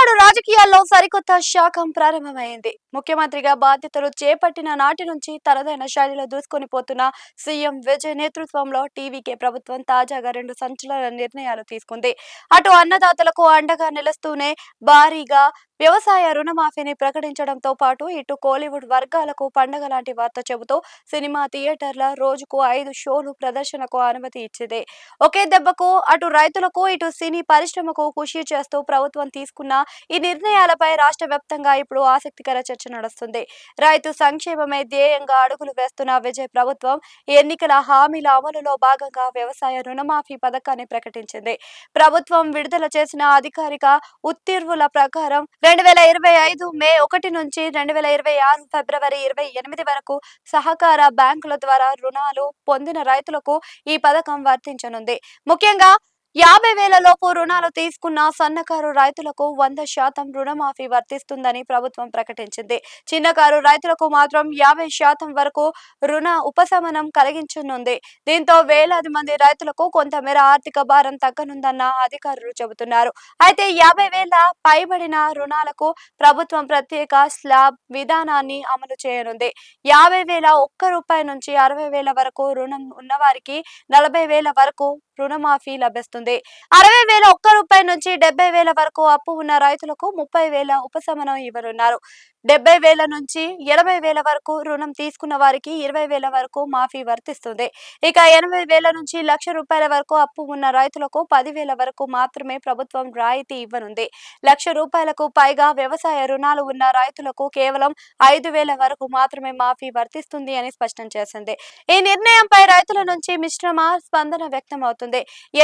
ఇప్పుడు రాజకీయాల్లో సరికొత్త శాఖం ప్రారంభమైంది. ముఖ్యమంత్రిగా బాధ్యతలు చేపట్టిన నాటి నుంచి తనదైన శైలిలో దూసుకొని పోతున్న సీఎం విజయ్ నేతృత్వంలో టీవీకే ప్రభుత్వం తాజాగా రెండు సంచలన నిర్ణయాలు తీసుకుంది. అటు అన్నదాతలకు అండగా నిలుస్తూనే భారీగా వ్యవసాయ రుణమాఫీని ప్రకటించడంతో పాటు ఇటు కోలీవుడ్ వర్గాలకు పండగ లాంటి వార్త చెబుతూ సినిమా థియేటర్ల రోజుకు 5 షోలు ప్రదర్శనకు అనుమతి ఇచ్చింది. ఒకే దెబ్బకు అటు రైతులకు ఇటు సినీ పరిశ్రమకు ఖుషి చేస్తూ ప్రభుత్వం తీసుకున్న ఈ నిర్ణయాలపై రాష్ట్ర వ్యాప్తంగా ఇప్పుడు ఆసక్తికర చర్చ నడుస్తుంది. రైతు సంక్షేమమే ధ్యేయంగా అడుగులు వేస్తున్న విజయ్ ప్రభుత్వం ఎన్నికల హామీల అమలులో భాగంగా వ్యవసాయ రుణమాఫీ పథకాన్ని ప్రకటించింది. ప్రభుత్వం విడుదల చేసిన అధికారిక ఉత్తర్వుల ప్రకారం 2025 మే 1 నుంచి 2026 ఫిబ్రవరి 28 వరకు సహకార బ్యాంకుల ద్వారా రుణాలు పొందిన రైతులకు ఈ పథకం వర్తించనుంది. ముఖ్యంగా 50,000 లోపు రుణాలు తీసుకున్న సన్నకారు రైతులకు 100% రుణమాఫీ వర్తిస్తుందని ప్రభుత్వం ప్రకటించింది. చిన్నకారు రైతులకు మాత్రం 50% వరకు రుణ ఉపశమనం కలిగించనుంది. దీంతో వేలాది మంది రైతులకు కొంతమేర ఆర్థిక భారం తగ్గనుందన్న అధికారులు చెబుతున్నారు. అయితే 50,000 పైబడిన రుణాలకు ప్రభుత్వం ప్రత్యేక స్లాబ్ విధానాన్ని అమలు చేయనుంది. 50,000 ఒక్క రూపాయి నుంచి 60,000 వరకు రుణం ఉన్నవారికి 40,000 వరకు రుణమాఫీ లభిస్తుంది. 60,000 ఒక్క రూపాయి నుంచి 70,000 వరకు అప్పు ఉన్న రైతులకు 30,000 ఉపశమనం ఇవ్వనున్నారు. 70,000 నుంచి 80,000 వరకు రుణం తీసుకున్న వారికి 20,000 వరకు మాఫీ వర్తిస్తుంది. ఇక 80,000 నుంచి ₹1,00,000 వరకు అప్పు ఉన్న రైతులకు 10,000 వరకు మాత్రమే ప్రభుత్వం రాయితీ ఇవ్వనుంది. ₹1,00,000కు పైగా వ్యవసాయ రుణాలు ఉన్న రైతులకు కేవలం 5,000 వరకు మాత్రమే మాఫీ వర్తిస్తుంది అని స్పష్టం చేసింది. ఈ నిర్ణయంపై రైతుల నుంచి మిశ్రమ స్పందన వ్యక్తమవుతుంది.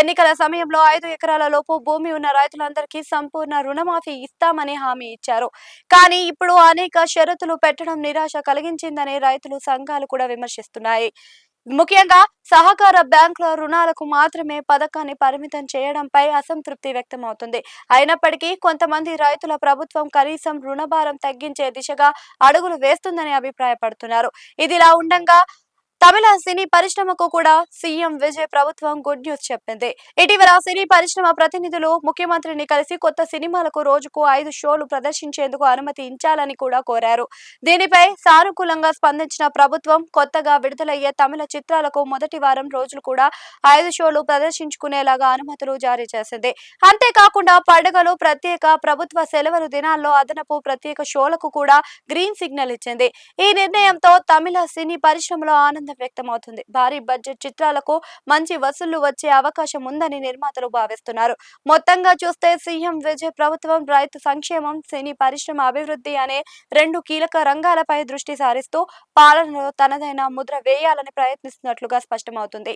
ఎన్నికల సమయంలో 5 ఎకరాల లోపు భూమి ఉన్న రైతులందరికీ సంపూర్ణ రుణమాఫీ ఇస్తామని హామీ ఇచ్చారు. కానీ ఇప్పుడు అనేక షరతులు పెట్టడం నిరాశ కలిగించిందని రైతులు సంఘాలు కూడా విమర్శిస్తున్నాయి. ముఖ్యంగా సహకార బ్యాంకుల రుణాలకు మాత్రమే పథకాన్ని పరిమితం చేయడంపై అసంతృప్తి వ్యక్తమవుతుంది. అయినప్పటికీ కొంతమంది రైతుల ప్రభుత్వం కనీసం రుణభారం తగ్గించే దిశగా అడుగులు వేస్తుందని అభిప్రాయపడుతున్నారు. ఇదిలా ఉండగా తమిళ సినీ పరిశ్రమకు కూడా సీఎం విజయ్ ప్రభుత్వం గుడ్ న్యూస్ చెప్పింది. ఇటీవల సినీ పరిశ్రమ ప్రతినిధులు ముఖ్యమంత్రిని కలిసి కొత్త సినిమాలకు రోజుకు 5 షోలు ప్రదర్శించేందుకు అనుమతి ఇచ్చాలని కూడా కోరారు. దీనిపై సానుకూలంగా స్పందించిన ప్రభుత్వం కొత్తగా విడుదలయ్యే తమిళ చిత్రాలకు మొదటి వారం రోజులు కూడా 5 షోలు ప్రదర్శించుకునేలాగా అనుమతులు జారీ చేసింది. అంతేకాకుండా పండుగలు, ప్రత్యేక ప్రభుత్వ సెలవులు దినాల్లో అదనపు ప్రత్యేక షోలకు కూడా గ్రీన్ సిగ్నల్ ఇచ్చింది. ఈ నిర్ణయంతో తమిళ సినీ పరిశ్రమలో ఆనందం వ్యక్తమవుతుంది. భారీ బడ్జెట్ చిత్రాలకు మంచి వసూళ్లు వచ్చే అవకాశం ఉందని నిర్మాతలు భావిస్తున్నారు. మొత్తంగా చూస్తే సీఎం విజయ్ ప్రభుత్వం రైతు సంక్షేమం, సినీ పరిశ్రమ అభివృద్ధి అనే 2 కీలక రంగాలపై దృష్టి సారిస్తూ పాలనలో తనదైన ముద్ర వేయాలని ప్రయత్నిస్తున్నట్లుగా స్పష్టమవుతుంది.